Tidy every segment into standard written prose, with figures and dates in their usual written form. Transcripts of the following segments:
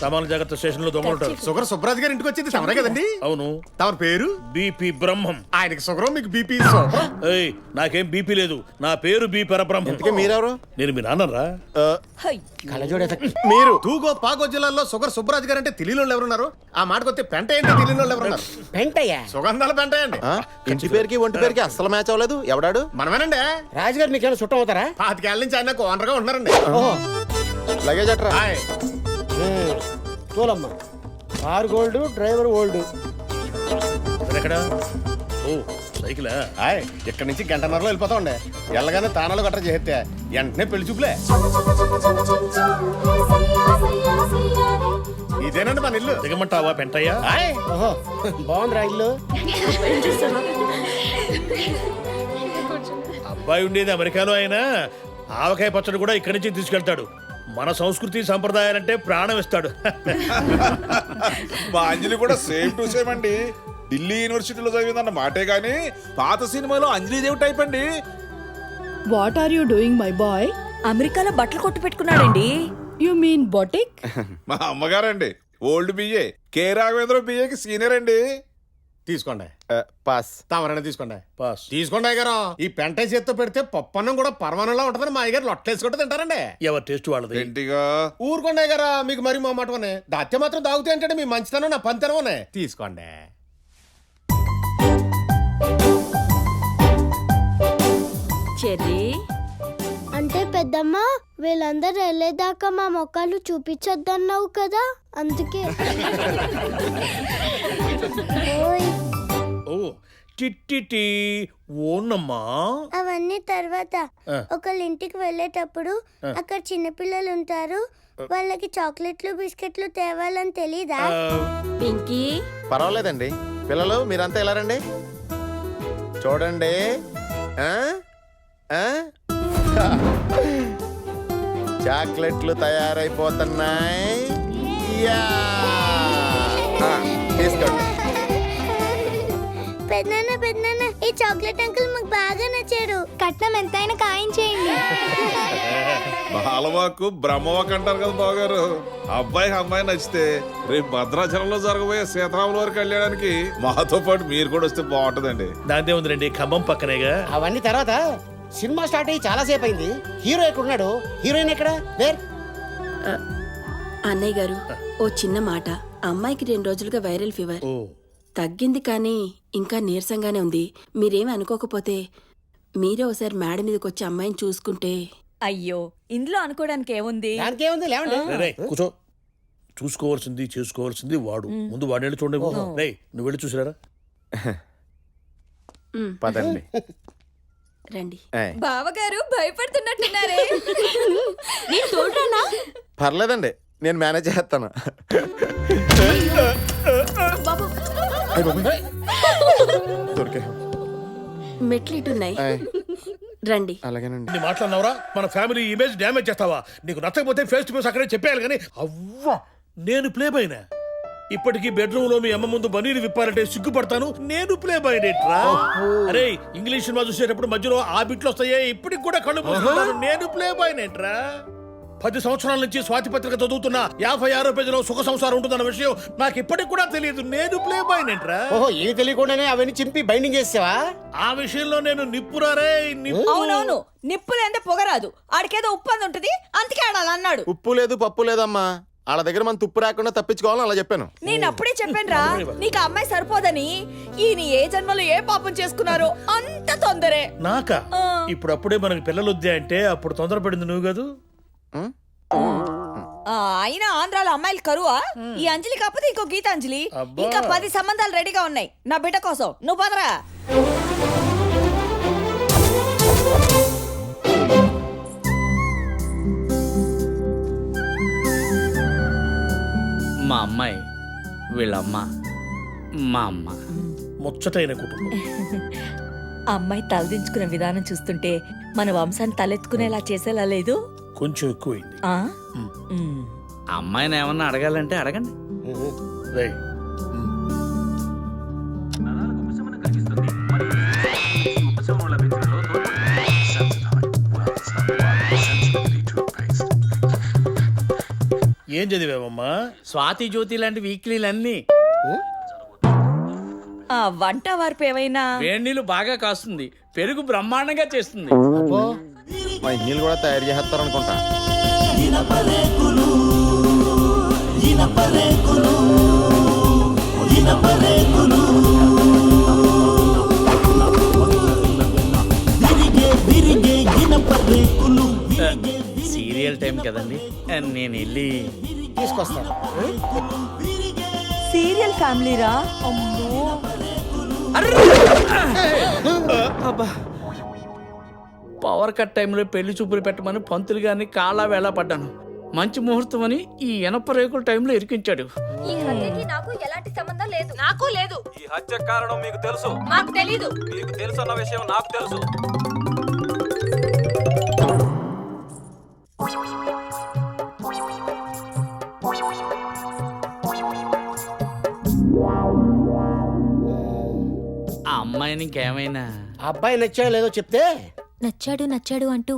తమాల జాగ్రత్త స్టేషన్ లో దొంగలు ఉంటారు. షుగర్ సుబ్రాజ్ గారి ఇంటికి వచ్చింది తమరే కదండి? అవును. తమ పేరు? బీపీ బ్రహ్మం. ఆయనకి షుగర్, మీకు బీపీ. సూపర్. ఏయ్, నాకేం బీపీ లేదు. నా పేరు బి పరబ్రహ్మం. మీరెవరు? నేను మీ నాన్నరా. మీరు తూగో పాగో జిల్లాలో షుగర్ సుబ్రాజ్ గారు అంటే తెలియని ఎవరున్నారు? ఆ మాటకొస్తే పెంట ఏంటి తెలియని వాళ్ళు ఎవరున్నారు? పెంటయ్యా సుగంధాల పెంట అండి. ఇంటి పేరుకి ఒంటి పేరుకి అస్సలు మ్యాచ్ అవ్వలేదు. ఎవడాడు? మనమేనండి. రాజుగారు మీకేమైనా చుట్టం అవుతారా? 5 ఏళ్ల నుంచి ఆయన ఓనర్ గా ఉన్నారండి. లగేజ్ అట్రా. హాయ్. తోలమ్మా. Car gold, driver old. ఎక్కడ? ఓ సైకిలా? హాయ్. ఇక్కడి నుంచి గంటన్నరలో వెళ్ళిపోతామండి. వెళ్ళగానే తానాలు గట్రా చేస్తే వెంటనే పెళ్లి చూపులే. ఇదేనండి మన ఇల్లు. దిగమంటావా పెంటయ్యా? హాయ్. ఓహో, బాగుందిరా ఇల్లు. అబ్బాయి ఉండేది అమెరికాలో అయినా ఆవకాయ పచ్చడి కూడా ఇక్కడి నుంచి తీసుకెళ్తాడు. మన సంస్కృతి సంప్రదాయాలంటే ప్రాణం ఇస్తాడు. మా అంజలి కూడా సేమ్ టు సేమ్ అండి. ఢిల్లీ యూనివర్సిటీలో చదివిందన్న మాటే గానీ పాత సినిమాలో అంజలిదేవి టైప్ అండి. What are you doing my boy? అమెరికాలో బట్టలు కొట్టు పెట్టుకున్నాడండి. You mean boutique? మా అమ్మగారండి ఓల్డ్ బిఏ, కే రాఘవేంద్ర బిఏకి సీనియర్ అండి. తీసుకోండి. పాస్. తమరైనా తీసుకోండి. పాస్. తీసుకోండి అయ్యగారు. ఈ పెంట చేత్తో పెడితే పప్పన్నం కూడా పరమానంలా ఉంటుందని మా అయ్యగారు లొట్టలేసుకుంటే తింటారండి. ఎవరి టేస్ట్ వాళ్ళది. ఏంటిగా ఊరుకోండి అయ్యగారా, మీకు మరి మా మాటనే దాత్య మాత్రం తాగుతాయి అంటే మీ మంచితనం నా పంతనమనే. తీసుకోండి. చెర్రీ, అంటే పెద్దమ్మ, వీళ్ళందరూ వెళ్ళేదాకా మా మొక్కలు చూపించొద్దన్నావు కదా, అందుకే. ఓయ్. ఓ టిట్టి ఓనమ్మా. అవన్నీ తర్వాత. ఒకళ్ళ ఇంటికి వెళ్ళేటప్పుడు అక్కడ చిన్నపిల్లలు ఉంటారు, వాళ్ళకి చాక్లెట్లు బిస్కెట్లు తేవాలని తెలీదా? పింకీ, పర్వాలేదండి. పిల్లలు మీరంతా ఎలా రండి. చూడండి. చాక్లెట్లు తయారైపోతున్నాయి. తీసుకోండి. పెద్దనాన్న పెద్దనాన్న, ఈ చాక్లెట్ అంకుల్ మాకు బాగా నచ్చాడు. కట్నం ఎంతైనా ఖాయం చేయండి. బాలవాకు బ్రహ్మవాక్ అంటారు కదా బావగారు. అబ్బాయికి అమ్మాయి నచ్చితే రేపు భద్రాచలంలో జరగబోయే సీతారాముల వారి కళ్యాణానికి మాతో పాటు మీరు కూడా వస్తే బాగుంటదండి. దాంతే ఉందిరండి, ఖమ్మం పక్కనేగా. అవన్నీ తర్వాత. సినిమా స్టార్ట్ అయ్యి చాలా సేపు అయింది. హీరో ఎక్కడున్నాడు? హీరోయిన్ ఎక్కడ? అన్నయ్య గారు ఓ చిన్న మాట. అమ్మాయికి 2 రోజులుగా వైరల్ ఫీవర్. ఓ తగ్గింది కానీ ఇంకా నీరసంగానే ఉంది. మీరేమి అనుకోకపోతే మీరే ఒకసారి మేడ మీదకి వచ్చి అమ్మాయిని చూసుకుంటే. అయ్యో, ఇందులో అనుకోవడానికి ఏముంది? దానికేముంది, లేవండి. రేయ్, కూర్చో. చూసుకోవాల్సింది చేసుకోవాల్సింది వాడు. ముందు వాడేళ్ళు చూడండి. రేయ్, నువ్వు వెళ్ళి చూసిరారా. పదండి. రండి. బావగారు భయపడుతున్నట్టున్నారే. నేను తోడ్రానా? పర్లేదండి, నేను మేనేజ్ చేస్తాను. బాబు, దొరికే. మెట్లు ఇటున్నాయి, రండి. అలాగేనండి. నీ మాట్లాడినవరా? మన ఫ్యామిలీ ఇమేజ్ డ్యామేజ్ చేస్తావా? నీకు నచ్చకపోతే ఫేస్ టు ఫేస్ అక్కడే చెప్పేయాలి కానీ అవ్వా నేను ప్లే బాయ్నా? ఇప్పటికీ బెడ్రూమ్ లో మీ అమ్మ ముందు బనీలు విప్పాలంటే సిగ్గుపడతాను. నేను ప్లే బాయ్ రా. అరే, ఇంగ్లీష్ సినిమా చూసేటప్పుడు మధ్యలో ఆ బిట్లు వస్తాయే, ఇప్పటికి కూడా కళ్ళు మూసుకుంటాను. నేను ప్లే బాయ్ రా. 10 సంవత్సరాల నుంచి స్వాతి పత్రిక చదువుతున్నా 56వ పేజీలో సుఖ సంసారం ఉంటుందన్న విషయం నాకు ఇప్పటికి కూడా తెలియదు. నేను ప్లే బాయ్ రా. ఓహో, ఏమి తెలియకుండానే అవన్నీ చింపి బైండింగ్ చేసావా? ఆ విషయంలో నేను నిప్పురారే. అవునవును, నిప్పులు ఎంత పొగరాదు. ఆడికేదో ఉప్పు అని ఉంటది, అందుకే ఆడాలి అన్నాడు. ఉప్పు లేదు పప్పు లేదమ్మా. వాళ్ళ దగ్గర మనం తుప్పు రాకుండా తప్పించుకోవాలని అలా చెప్పాను. నేను అప్పుడే చెప్పాను రా, నీకు ఆ అమ్మాయి సరిపోదని. ఈయన ఏ జన్మలో ఏ పాపం చేసుకున్నారో అంత తొందరే. నాకా? ఇప్పుడు అప్పుడే మనకి పిల్లలు వద్దా అంటే అప్పుడు తొందరపడింది నువ్వు కాదు. అయినా ఆంధ్రాలో అమ్మాయిలు కరువా? ఈ అంజలి కాకపోతే ఇంకో గీతాంజలి. అబ్బా. ఇంకా 10 సంబంధాలు రెడీగా ఉన్నాయి నా బిడ్డ కోసం. నువ్వు పదరా. మా అమ్మాయి, వీళ్ళమ్మ, మా అమ్మ. ముచ్చటైన కుటుంబం. అమ్మాయి తలదించుకునే విధానం చూస్తుంటే మన వంశాన్ని తలెత్తుకునేలా చేసేలా లేదు? కొంచెం ఎక్కువైంది. అమ్మాయిని ఏమన్నా అడగాలంటే అడగండి. రేయ్, ఏం చదివావమ్మా? స్వాతి జ్యోతి లాంటి వీక్లీలన్నీ. ఆ వంట వార్పు ఏమైనా వేడి నీళ్ళు బాగా కాస్తుంది, పెరుగు బ్రహ్మాండంగా చేస్తుంది. మా ఇంజనీలు కూడా తయారు చేస్తారనుకుంటా. సీరియల్ టైం కదండి, నేను వెళ్ళి తీసుకొస్తాను. సీరియల్ ఫ్యామిలీరా. అమ్మో పవర్ కట్ టైంలో పెళ్లి చూపులు పెట్టమని పంతులు గారిని కాలా వేళ పడ్డాను. మంచి ముహూర్తం అని ఈ ఎనప రేకుల టైంలో ఇరికించాడు. ఈ హత్యకి నాకు ఎలాంటి సంబంధం లేదు. నాకు లేదు. ఈ హత్య కారణం మీకు తెలుసు. మాకు తెలీదు. మీకు తెలుసన్న విషయం నాకు తెలుసు. ఆ అమ్మాయిని ఇంకేమైనా అబ్బాయి నచ్చాడో లేదో చెప్తే. నచ్చాడు నచ్చాడు అంటూ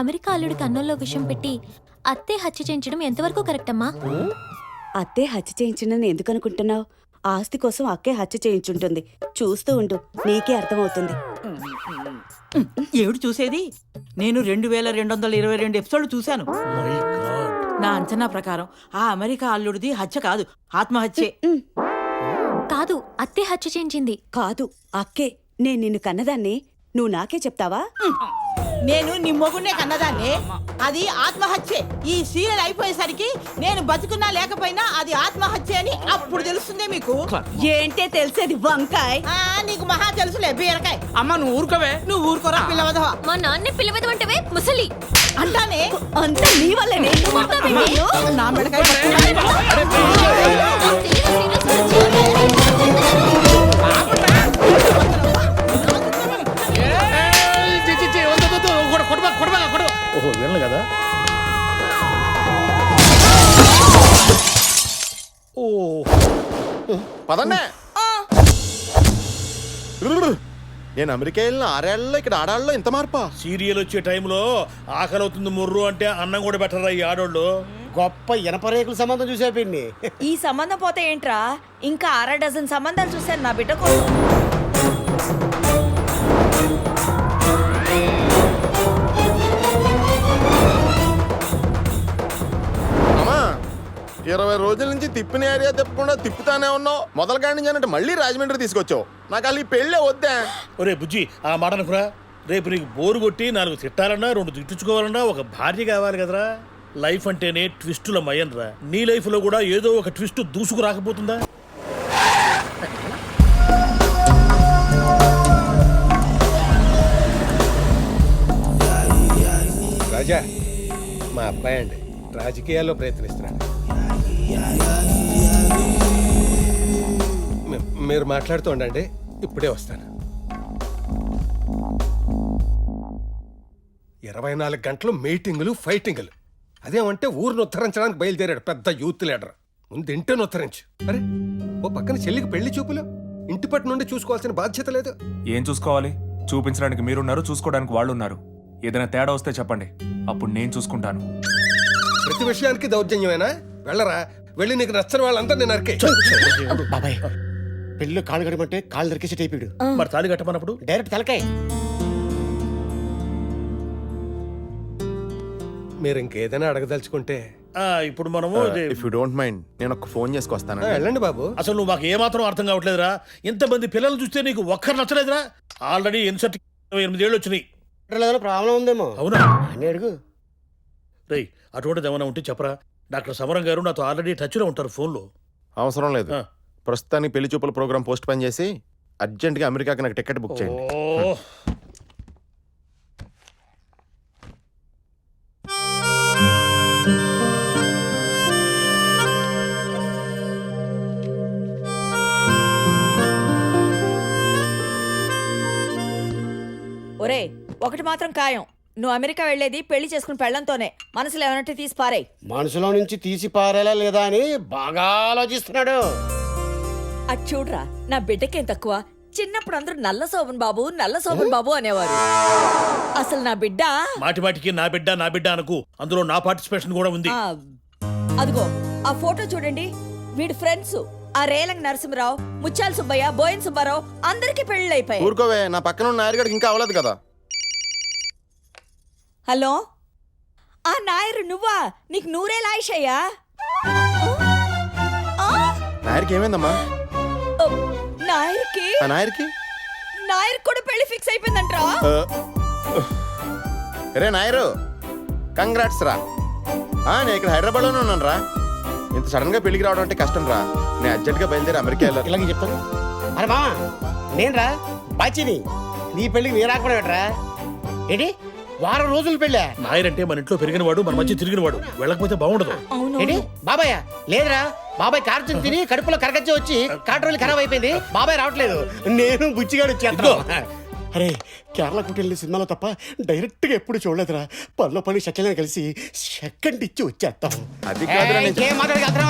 అమెరికా అల్లుడి కన్నుల్లో విషయం పెట్టి అత్తే హత్య చేయించడం ఎంతవరకు కరెక్ట్ అమ్మా? అత్తే హత్య చేయించిందని ఎందుకు అనుకుంటున్నావు? ఆస్తి కోసం అక్కే హత్య చేయించుంటుంది. చూస్తూ ఉండు, నీకే అర్థమవుతుంది. ఏమిటి చూసేది? నేను 2222 ఎపిసోడ్లు చూశాను. నా అంచనా ప్రకారం ఆ అమెరికా అల్లుడిది హత్య కాదు, ఆత్మహత్యే. కాదు, అత్తే హత్య చేయించింది. కాదు, అక్కే. నేను నిన్ను కన్నదాన్ని, నువ్వు నాకే చెప్తావా? నేను నీ మొగుడినే కన్నదాన్ని. అది ఆత్మహత్యే. ఈ సీరియల్ అయిపోయేసరికి నేను బతుకున్నా లేకపోయినా అది ఆత్మహత్య అని అప్పుడు తెలుస్తుందే మీకు. ఏంటే తెలిసేది వంకాయ్? నీకు మహా తెలుసులే బీరకాయ. అమ్మ నువ్వు ఊరుకోవే. నువ్వు ఊరుకోరా పిల్లవదవా. మా నాన్నే పిల్లవదవంటవే ముసలి అంటానే. అంతా నీ వల్లనే. నా మెడకాయ ఓహో వెళ్ళను కదా. ఓ పదండి. నేను అమెరికా వెళ్ళిన 6 ఏళ్లలో ఇక్కడ ఆడాళ్ళలో ఇంత మార్పా? సీరియల్ వచ్చే టైంలో ఆకలి అవుతుంది ముర్రు అంటే అన్నం కూడా పెట్టరా ఈ ఆడోళ్ళు. గొప్ప ఇనప రేకుల సంబంధం చూసే పిన్ని. ఈ సంబంధం పోతే ఏంట్రా, ఇంకా 6 డజన్ సంబంధాలు చూశాను నా బిడ్డ కోసం. అమ్మా 20 రోజుల నుంచి తిప్పిన ఏరియా తిప్పకుండా తిప్పుతానే ఉన్నావు. మొదల కాడి నుంచి అంటే మళ్ళీ రాజమండ్రి తీసుకొచ్చావు. నాకు అసలు ఈ పెళ్ళే వద్దా? ఒరే బుజ్జి, ఆ మాట అనుకురా. రేపు నీకు బోరు కొట్టి 4 తిట్టాలన్నా 2 తిట్టించుకోవాలన్నా ఒక భార్య కావాలి కదరా. లైఫ్ అంటేనే ట్విస్టుల మయం రా. నీ లైఫ్ లో కూడా ఏదో ఒక ట్విస్ట్ దూసుకు రాకపోతుందా? రాజా, మా అబ్బాయి అండి రాజకీయాల్లో ప్రయత్నిస్తున్నాడు. మీరు మాట్లాడుతూ ఉండండి, ఇప్పుడే వస్తాను. 24 గంటలు మీటింగులు ఫైటింగులు. అదేమంటే ఊరిని ఉద్ధరించడానికి బయలుదేరాడు పెద్ద యూత్ లీడర్. ముందు ఇంటిని ఉద్ధరించు. అరే ఓ పక్కన చెల్లికి పెళ్లి చూపులు. ఇంటి పట్టు నుండి చూసుకోవాల్సిన బాధ్యత లేదు. ఏం చూసుకోవాలి? చూపించడానికి మీరున్నారు, చూసుకోవడానికి వాళ్ళు ఉన్నారు. ఏదైనా తేడా వస్తే చెప్పండి, అప్పుడు నేను చూసుకుంటాను. ప్రతి విషయానికి దౌర్జన్యమేనా? వెళ్ళరా, వెళ్ళి నీకు నచ్చని వాళ్ళంతా నేను నరికే. బాబాయ్ పెళ్ళి కాళ్ళు గడమంటే కాళ్ళు దొరికేసి టైపిడు. మరి తాళి కట్టమన్నప్పుడు డైరెక్ట్ తలకాయ. మీరు ఇంకేదైనా అడగదలుచుకుంటే ఇప్పుడు మనము ఇఫ్ యూ డోంట్ మైండ్ నేను ఒక ఫోన్ చేసుకొస్తాను. వెళ్ళండి బాబు. అసలు నువ్వు మాకు ఏమాత్రం అర్థం కావట్లేదురా. ఇంతమంది పిల్లలు చూస్తే నీకు ఒక్కరు నచ్చలేదురా. ఆల్రెడీ ఇన్సర్ట్ 28 ఏళ్ళు వచ్చినాయి. ప్రాబ్లం ఉందేమో. అవునా? అని అడుగు. రేయ్ అటువంటిది ఏమైనా ఉంటే చెప్పరా. డాక్టర్ సమరం గారు నాతో ఆల్రెడీ టచ్లో ఉంటారు ఫోన్లో. అవసరం లేదు. ప్రస్తుతానికి పెళ్లి చూపుల ప్రోగ్రామ్ పోస్ట్ పోన్ చేసి అర్జెంట్గా అమెరికాకి నాకు టికెట్ బుక్ చేయండి. ఒరే ఒకటి మాత్రం ఖాయం, నువ్వు అమెరికా వెళ్ళేది పెళ్లి చేసుకుని పెళ్ళంతోనే. మనసులో ఏమన్నట్టు తీసి పారే. మనసులో నుంచి తీసి పారేలా లేదా అని బాగా ఆలోచిస్తున్నాడు. అది చూడరా, నా బిడ్డకేం తక్కువ. చిన్నప్పుడు అందరూ నల్ల శోభన్ బాబు నల్ల శోభన్ బాబు అనేవారు. అసలు నా బిడ్డ మాటి మాటికి నా బిడ్డ నా బిడ్డ అనుకు. అందులో నా పార్టిసిపేషన్ కూడా ఉంది. అదిగో ఆ ఫోటో చూడండి, వీడి ఫ్రెండ్స్ ఆ రేలంగ్ నరసింహరావు, ముత్యాల సుబ్బయ్య, బోయన్ సుబ్బారావు అందరికి పెళ్లి అయిపోయాయి. ఊరుకోవే, నా పక్కన ఉన్న నాయర్ గడికి ఇంకా అవ్వలేదు కదా. హలో, ఆ నాయరు నువ్వా? నీకు నూరేళ్ళ ఆయుషయ్యా? నాయర్కి ఏమైందమ్మా? నాయర్కి ఆ నాయర్కి నాయర్ కూడా పెళ్లి ఫిక్స్ అయిపోయిందంట్రా. రే నాయరు, కంగ్రాట్స్ రా. నేను ఇక్కడ హైదరాబాద్లోనే ఉన్నాను రా. ఇంత సడన్ గా పెళ్లికి రావడం అంటే కష్టం రా. నేను అర్జెంట్ గా బయలుదేరి అమెరికా వెళ్ళాలి. ఇలాగే చెప్తాను. అరే మామ, నేను రా బాచిని. నీ పెళ్ళికి నీ రాకపోవడం ఏంట్రా? ఏంటి వారం రోజులు పెళ్ళా? నాయరంటే మన ఇంట్లో పెరిగినవాడు, మన మధ్య తిరిగినవాడు. వెళ్ళకపోతే బాగుండదు. ఏంటి బాబాయ్? లేదురా, బాబాయ్ కార్చుని తిని కడుపులో కరగచ్చి వచ్చి కాట్రోలు ఖరాబ్ అయిపోయింది. బాబాయ్ రావట్లేదు, నేను బుచ్చిగాడు వచ్చేస్తా. అరే, కేరళ కుటీలు సినిమాలో తప్ప డైరెక్ట్ గా ఎప్పుడు చూడలేదురా. పనిలో పని షకిల్ని కలిసి సెకండ్ ఇచ్చి వచ్చేస్తాం. అది కాదురా, నేను మాట్లాడగలుగుతారా?